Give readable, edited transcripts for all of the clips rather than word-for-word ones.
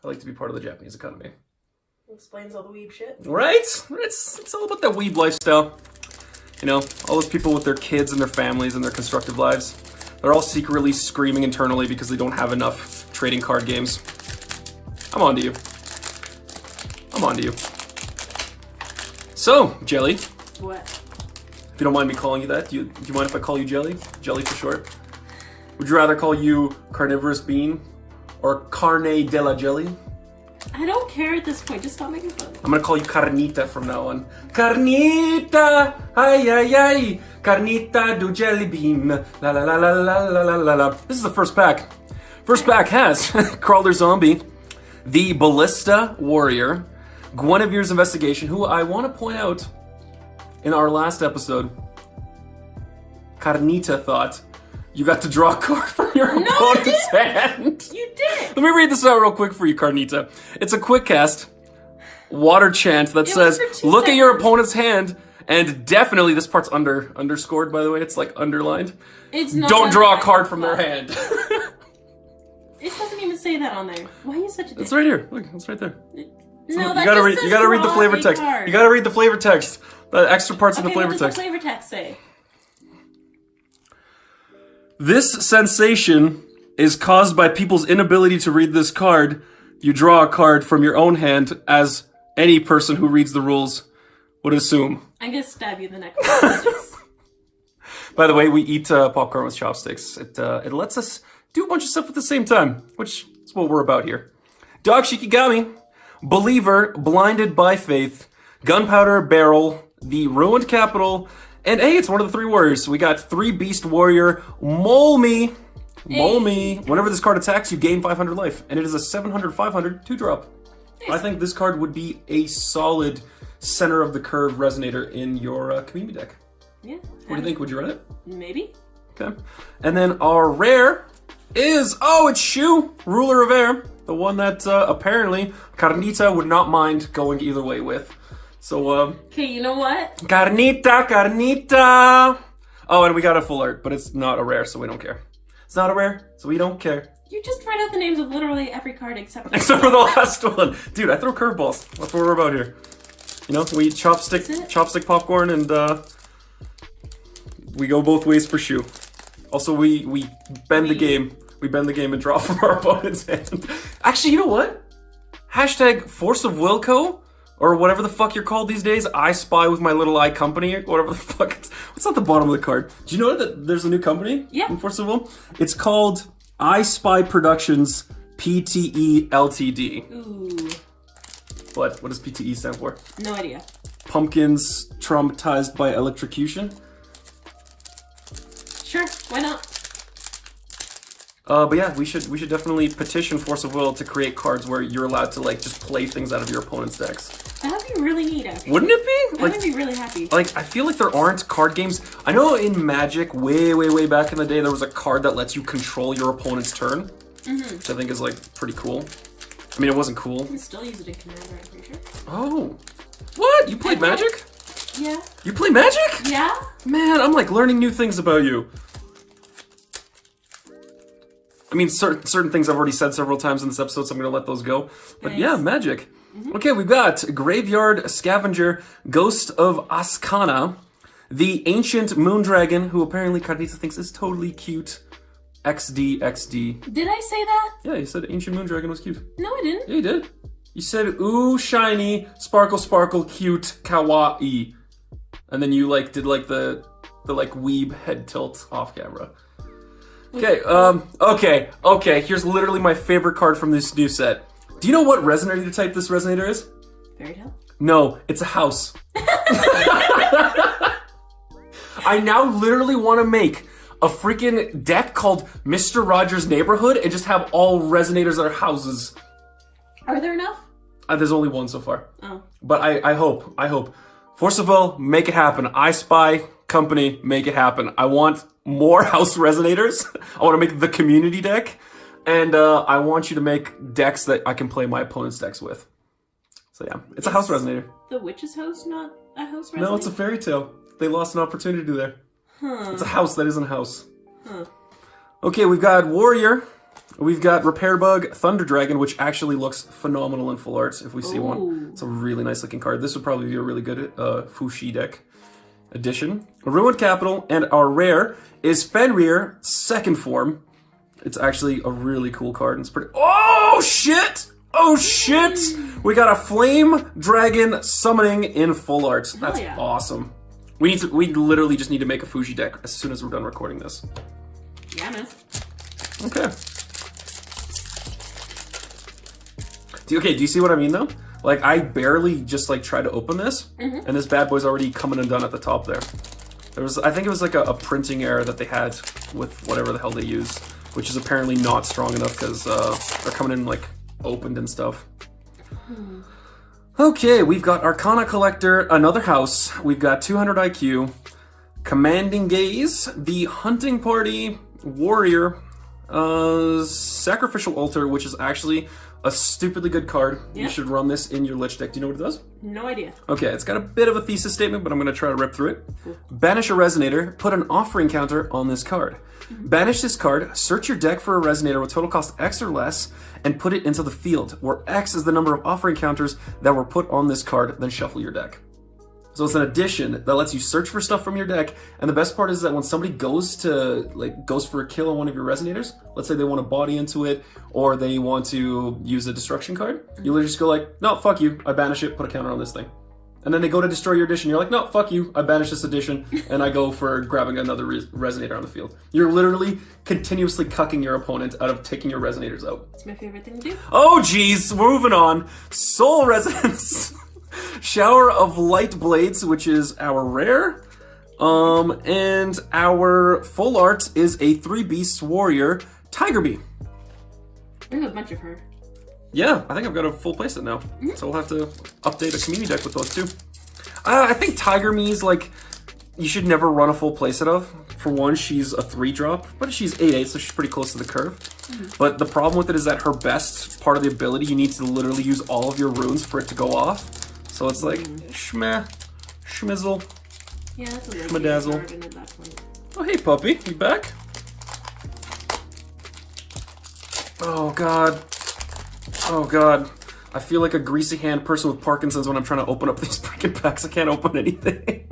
I like to be part of the Japanese economy. Explains all the weeb shit. Right? It's all about that weeb lifestyle. You know, all those people with their kids and their families and their constructive lives. They're all secretly screaming internally because they don't have enough trading card games. I'm on to you. I'm on to you. So, Jelly. What? If you don't mind me calling you that, do you mind if I call you Jelly? Jelly for short. Would you rather call you Carnivorous Bean or Carne de la Jelly? I don't care at this point. Just stop making fun. I'm gonna call you Carnita from now on. Carnita, ay ay ay, Carnita do Jellybean, la la la la la la la la. This is the first pack. First pack has Crawler Zombie, the Ballista Warrior, Guinevere's Investigation, who I want to point out in our last episode, Carnita thought you got to draw a card from your opponent's hand. You did. Let me read this out real quick for you, Carnita. It's a quick cast water chant that says, look at your opponent's hand, and definitely, this part's underscored, by the way. It's like underlined. It's not. Don't draw a card from their hand. It doesn't even say that on there. Why are you such a dick? It's right here. Look, it's right there. No, you gotta read the flavor text. You gotta read the flavor text. The extra parts in the flavor text. What does the flavor text say? This sensation is caused by people's inability to read this card. You draw a card from your own hand, as any person who reads the rules would assume. I'm gonna stab you in the neck. By the way, we eat popcorn with chopsticks. It lets us do a bunch of stuff at the same time, which is what we're about here. Dog Shikigami, Believer, Blinded by Faith, Gunpowder Barrel, the Ruined Capital, and hey, it's one of the three warriors. We got 3 Beast Warrior, Mole Me. Mole Me. Whenever this card attacks, you gain 500 life, and it is a 700/500 2-drop. Nice. I think this card would be a solid center of the curve resonator in your community deck. Yeah. What do you think? Would you run it? Maybe. Okay. And then our rare is, it's Shu, Ruler of Air. The one that apparently Carnita would not mind going either way with. So, okay, you know what? Carnita! Oh, and we got a full art, but it's not a rare, so we don't care. It's not a rare, so we don't care. You just write out the names of literally every card except for the last one. Dude, I throw curveballs. That's what we're about here. You know, we eat chopstick popcorn, and we go both ways for Shu. Also, we bend the game. We bend the game and draw from our opponent's hand. Actually, you know what? Hashtag Force of Wilco, or whatever the fuck you're called these days. I Spy with My Little Eye Company, or whatever the fuck. What's at the bottom of the card? Do you know that there's a new company? Yeah. In Force of Will? It's called I Spy Productions PTE Ltd. Ooh. What does PTE stand for? No idea. Pumpkins Traumatized by Electrocution? Sure, why not? But yeah, we should definitely petition Force of Will to create cards where you're allowed to like just play things out of your opponent's decks. That'd be really neat, actually. Wouldn't it be? I would be really happy. Like, I feel like there aren't card games. I know in Magic, way back in the day, there was a card that lets you control your opponent's turn, which I think is like pretty cool. I mean, it wasn't cool. You can still use it in Commander, I'm pretty sure. Oh, what? You played Magic? Yeah. You play Magic? Yeah. Man, I'm like learning new things about you. I mean, certain things I've already said several times in this episode, so I'm going to let those go. But nice. Yeah, Magic. Okay, we've got Graveyard Scavenger, Ghost of Ascana, the Ancient Moondragon, who apparently Carnita thinks is totally cute. XD. Did I say that? Yeah, you said Ancient Moondragon was cute. No, I didn't. Yeah, you did. You said, ooh, shiny, sparkle, cute, kawaii. And then you like did like the like weeb head tilt off camera. Okay, here's literally my favorite card from this new set. Do you know what resonator type this resonator is? Fairy tale? No, it's a house. I now literally want to make a freaking deck called Mr. Rogers' Neighborhood and just have all resonators that are houses. Are there enough? There's only one so far. Oh. But I hope. Force of Will, make it happen. I Spy Company, make it happen. I want more house resonators. I want to make the community deck. And I want you to make decks that I can play my opponent's decks with. So yeah, it's a house resonator. The witch's house not a house resonator? No, it's a fairy tale. They lost an opportunity there. Huh. It's a house that isn't a house. Huh. Okay, we've got Warrior, We've got Repair Bug, Thunder Dragon, which actually looks phenomenal in full art if we see one. Ooh. It's a really nice looking card. This would probably be a really good Fushi deck edition. Ruined Capital, and our rare is Fenrir, second form. It's actually a really cool card. And it's pretty. Oh shit! Oh shit! We got a Flame Dragon summoning in full art. That's yeah. awesome. We literally just need to make a Fuji deck as soon as we're done recording this. Yeah, man. Okay. Do you see what I mean though? Like I barely just like try to open this, and this bad boy's already coming undone at the top there. I think it was like a printing error that they had with whatever the hell they use, which is apparently not strong enough because they're coming in like opened and stuff. Okay, we've got Arcana Collector, another house. We've got 200 IQ, Commanding Gaze, the Hunting Party, Warrior, Sacrificial Altar, which is actually a stupidly good card. Yeah. You should run this in your Lich deck. Do you know what it does? No idea. Okay, it's got a bit of a thesis statement, but I'm going to try to rip through it. Banish a Resonator, put an offering counter on this card. Banish this card, search your deck for a Resonator with total cost X or less, and put it into the field, where X is the number of offering counters that were put on this card, then shuffle your deck. So it's an addition that lets you search for stuff from your deck, and the best part is that when somebody goes for a kill on one of your Resonators, let's say they want to body into it, or they want to use a destruction card, you literally just go like, no, fuck you, I banish it, put a counter on this thing. And then they go to destroy your edition, you're like, no, fuck you, I banish this edition, and I go for grabbing another Resonator on the field. You're literally continuously cucking your opponent out of taking your Resonators out. It's my favorite thing to do. Oh geez, we're moving on. Soul Resonance. Shower of Light Blades, which is our rare. And our full art is a 3-Beast Warrior, Tiger Bee. We have a bunch of her. Yeah, I think I've got a full playset now. So we'll have to update a community deck with those too. I think Tiger Me's like, you should never run a full playset of. For one, she's a 3-drop, but she's 8/8, so she's pretty close to the curve. But the problem with it is that her best part of the ability, you need to literally use all of your runes for it to go off. So it's like, schmizzle. Yeah, that's a Schmadazzle. garden at that point. Oh, hey, puppy. You back? Oh, God. Oh, God. I feel like a greasy hand person with Parkinson's when I'm trying to open up these freaking packs. I can't open anything.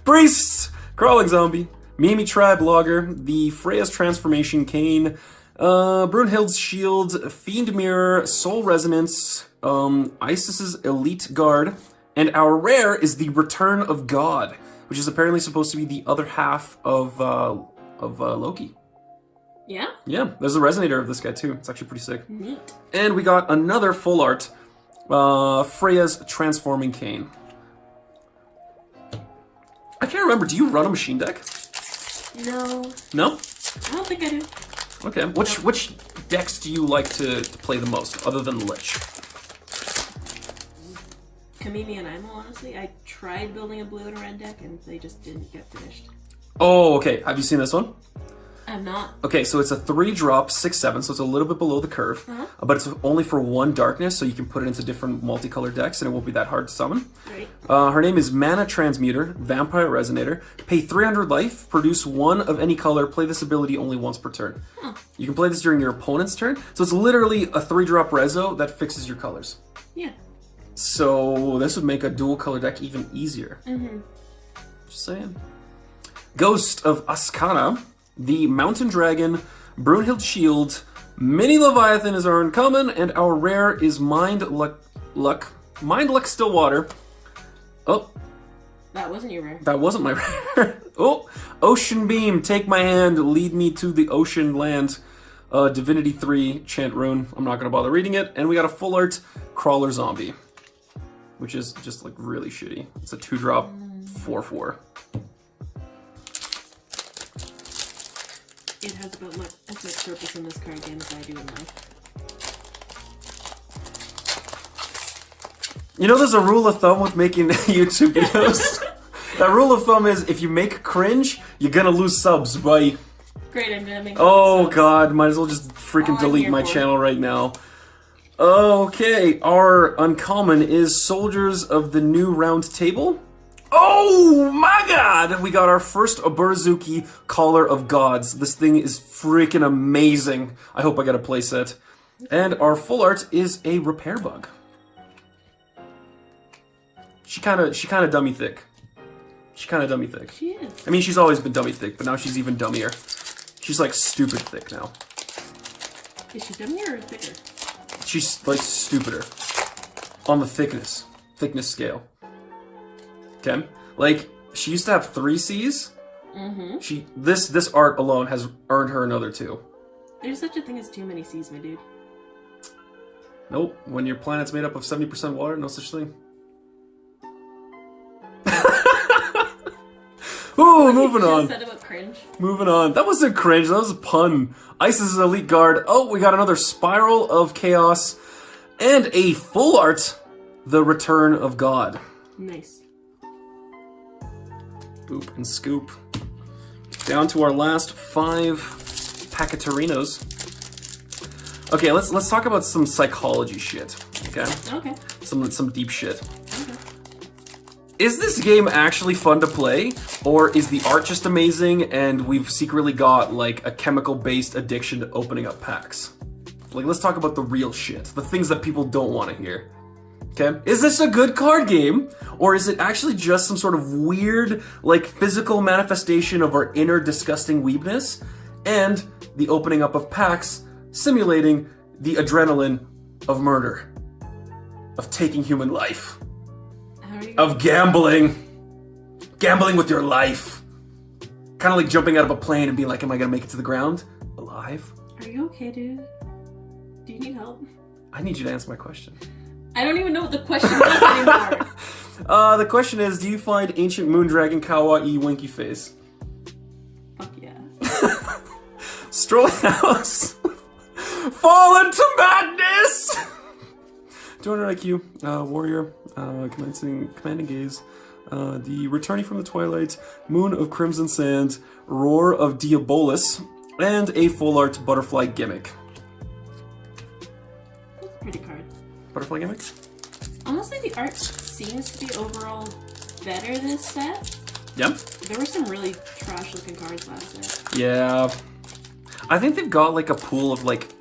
Priests! Crawling Zombie. Mimi Tribe Logger. The Freya's Transformation Cane. Brunhild's Shield. Fiend Mirror. Soul Resonance. Isis's Elite Guard. And our rare is the Return of God, which is apparently supposed to be the other half of Loki. Yeah? Yeah, there's a Resonator of this guy too. It's actually pretty sick. Neat. And we got another full art, Freya's Transforming Cane. I can't remember, do you run a machine deck? No. No? I don't think I do. Okay, which decks do you like to play the most, other than Lich? Kamimi and Imo, honestly. I tried building a blue and a red deck, and they just didn't get finished. Oh, okay, have you seen this one? I'm not. Okay, so it's a 3-drop, 6/7, so it's a little bit below the curve, but it's only for 1 darkness, so you can put it into different multicolored decks, and it won't be that hard to summon. Right. Her name is Mana Transmuter, Vampire Resonator. Pay 300 life, produce 1 of any color, play this ability only once per turn. You can play this during your opponent's turn, so it's literally a 3-drop reso that fixes your colors. Yeah. So this would make a dual color deck even easier. Just saying. Ghost of Ascana, the Mountain Dragon, Brunhild Shield, Mini Leviathan is our uncommon, and our rare is Mind Luck Stillwater. Oh, That wasn't your rare. that wasn't my rare. Oh, Ocean Beam, take my hand, lead me to the ocean land. Divinity 3, Chant Rune. I'm not going to bother reading it. And we got a full art Crawler Zombie, which is just like really shitty. It's a 2-drop, 4/4. It has about as much purpose in this card game as I do in life. You know, there's a rule of thumb with making YouTube videos. That rule of thumb is if you make cringe, you're gonna lose subs. Bye. Great, I'm gonna make Oh subs. God, might as well just freaking All I'm delete here my for. channel right now. Okay, our uncommon is Soldiers of the New Round Table. Oh, Oh my god! We got our first Oburzuki Collar of Gods. This thing is freaking amazing. I hope I get a playset. And our full art is a Repair Bug. She kind of dummy thick. She is. I mean, she's always been dummy thick, but now she's even dummier. She's like stupid thick now. Is she dummier or thicker? She's like stupider on the thickness scale. Okay, like she used to have 3 C's. This art alone has earned her another 2. There's such a thing as too many C's, my dude. Nope. When your planet's made up of 70% water, no such thing. Ooh, moving on. Said about cringe. Moving on. That wasn't cringe. That was a pun. Isis' Elite Guard. Oh, we got another Spiral of Chaos and a full art, The Return of God. Nice. Boop and scoop. Down to our last 5 Packatorinos. Okay, let's talk about some psychology shit. Okay. Okay. Some deep shit. Okay. Is this game actually fun to play, or is the art just amazing and we've secretly got like a chemical-based addiction to opening up packs? Like, let's talk about the real shit, the things that people don't want to hear. Okay? Is this a good card game, or is it actually just some sort of weird, like, physical manifestation of our inner disgusting weebness, and the opening up of packs simulating the adrenaline of murder, of taking human life? Of gambling with your life. Kind of like jumping out of a plane and being like, am I gonna make it to the ground alive? Are you okay, dude? Do you need help? I need you to answer my question. I don't even know what the question was anymore. The question is, do you find Ancient Moondragon kawaii winky face? Fuck yeah. Strolling House. Fall into madness! 200 IQ, Warrior, Commanding Gaze, the Returning from the Twilight, Moon of Crimson Sand, Roar of Diabolus, and a full art Butterfly Gimmick. Pretty card. Butterfly Gimmick? Honestly, the art seems to be overall better this set. Yeah? There were some really trash looking cards last set. Yeah. I think they've got like a pool of like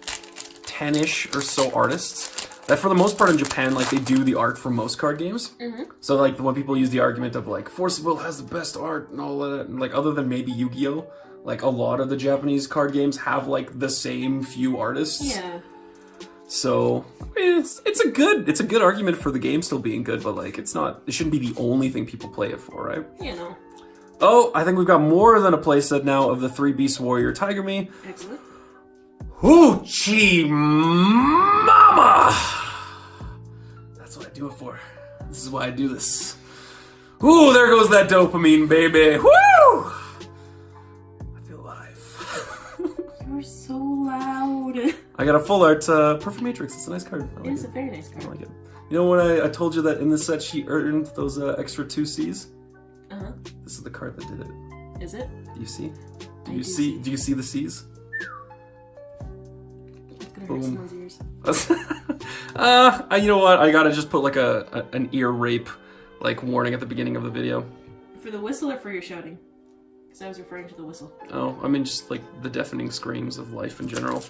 10-ish or so artists that for the most part in Japan, like, they do the art for most card games. So, like, when people use the argument of, like, Force of Will has the best art and all that, and, like, other than maybe Yu-Gi-Oh!, like, a lot of the Japanese card games have, like, the same few artists. Yeah. So, I mean, it's a good argument for the game still being good, but, like, it shouldn't be the only thing people play it for, right? You know. Oh, I think we've got more than a playset now of the 3 Beast Warrior Tiger Me. Excellent. Hoochie Mama! That's what I do it for. This is why I do this. Ooh, there goes that dopamine, baby. Woo! I feel alive. You're so loud. I got a full art Perfect Matrix. It's a nice card. I like It is a very nice card. I like it. You know when I told you that in this set she earned those extra 2 C's? Uh-huh. This is the card that did it. Is it? Do you see? Do you see the C's? It's gonna hurt someone's ears. You know what? I gotta just put like an ear rape like warning at the beginning of the video. For the whistle or for your shouting? Because I was referring to the whistle. Oh, I mean just like the deafening screams of life in general.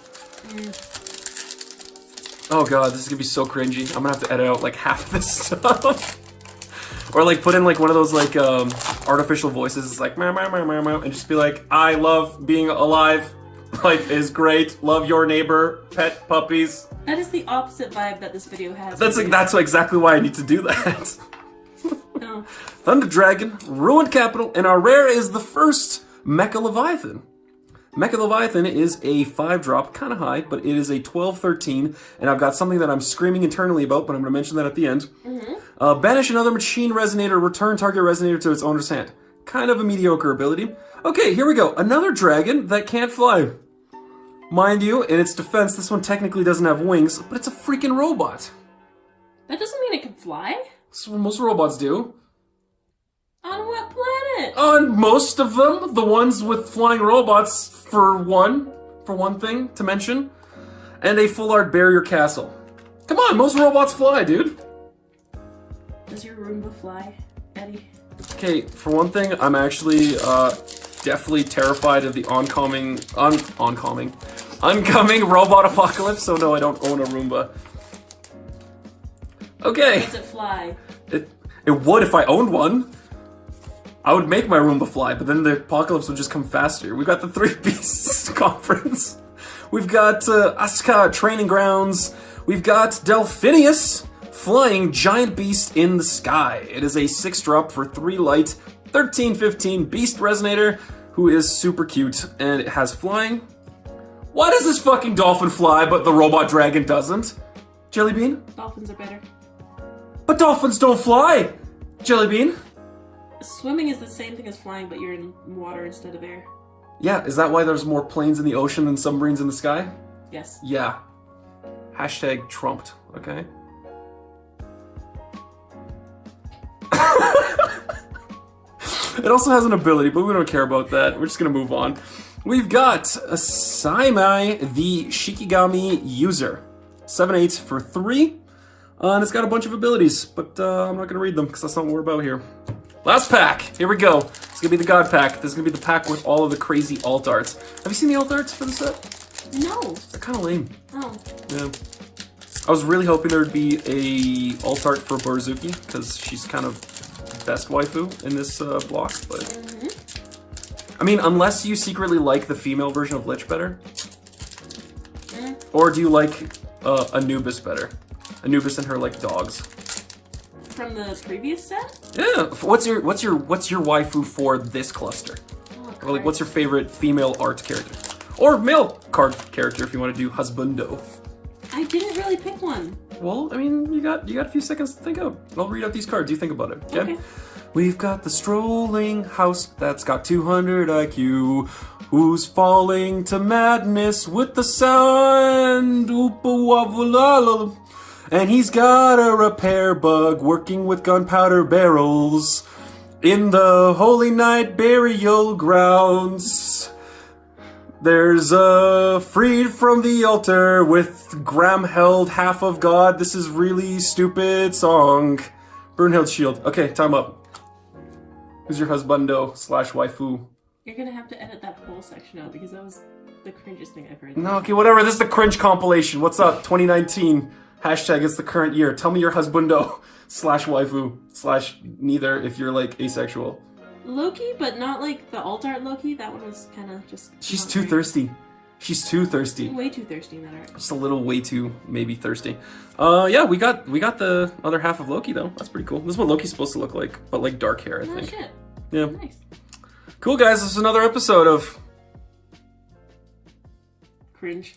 Oh god, this is gonna be so cringy. I'm gonna have to edit out like half of this stuff. Or like put in like one of those like artificial voices. It's like meow, meow, meow, meow, meow, and just be like, I love being alive. Life is great. Love your neighbor. Pet puppies. That is the opposite vibe that this video has. That's exactly why I need to do that. No. Thunder Dragon, Ruined Capital, and our rare is the first Mecha Leviathan. Mecha Leviathan is a 5-drop, kind of high, but it is a 12/13, and I've got something that I'm screaming internally about, but I'm going to mention that at the end. Banish another machine resonator, return target resonator to its owner's hand. Kind of a mediocre ability. Okay, here we go. Another dragon that can't fly. Mind you, in its defense, this one technically doesn't have wings, but it's a freaking robot. That doesn't mean it can fly. That's what most robots do. On what planet? On most of them, the ones with flying robots, for one thing to mention, and a full art barrier castle. Come on, most robots fly, dude. Does your Roomba fly, Eddie? Okay, for one thing, I'm actually definitely terrified of the oncoming robot apocalypse, so no, I don't own a Roomba. Okay. Does it fly? It would if I owned one. I would make my Roomba fly, but then the apocalypse would just come faster. We've got the Three Beasts conference. We've got Aska Training Grounds. We've got Delphinius, Flying Giant Beast in the Sky. It is a 6-drop for 3 light, 13/15 Beast Resonator, who is super cute, and it has flying. Why does this fucking dolphin fly, but the robot dragon doesn't? Jellybean? Dolphins are better. But dolphins don't fly! Jellybean? Swimming is the same thing as flying, but you're in water instead of air. Yeah, is that why there's more planes in the ocean than submarines in the sky? Yes. Yeah. Hashtag trumped, okay? It also has an ability, but we don't care about that. We're just gonna move on. We've got a Saimai, the Shikigami user. 7/8 for 3. And it's got a bunch of abilities, but I'm not gonna read them because that's not what we're about here. Last pack, here we go. It's gonna be the God pack. This is gonna be the pack with all of the crazy alt arts. Have you seen the alt arts for the set? No. They're kind of lame. Oh. Yeah. I was really hoping there would be a alt art for Boruzuki because she's kind of best waifu in this block, but I mean, unless you secretly like the female version of Lich better, or do you like Anubis better? Anubis and her like dogs. From the previous set? Yeah. What's your waifu for this cluster? Oh, Or like, what's your favorite female art character, or male card character if you want to do husbando? I didn't really pick one. Well, I mean, you got a few seconds to think out. I'll read out these cards. You think about it. Okay. We've got the strolling house that's got 200 IQ, who's falling to madness with the sound. Oopa-wavula. And he's got a repair bug working with gunpowder barrels in the Holy Night burial grounds. There's a freed from the altar with Graham held half of God. This is really stupid song. Brunhild Shield. Okay, time up. Who's your husbando / waifu? You're gonna have to edit that whole section out because that was the cringiest thing I've heard. No, okay, whatever. This is the cringe compilation. What's up? 2019. Hashtag it's the current year. Tell me your husbando / waifu / neither if you're like asexual. Loki, but not like the alt art Loki. That one was kind of just. She's too thirsty. She's too thirsty. Way too thirsty in that art. Just a little way too maybe thirsty. Yeah, we got the other half of Loki though. That's pretty cool. This is what Loki's supposed to look like, but like dark hair, I think. Shit. Yeah. Nice. Cool guys, this is another episode of Cringe.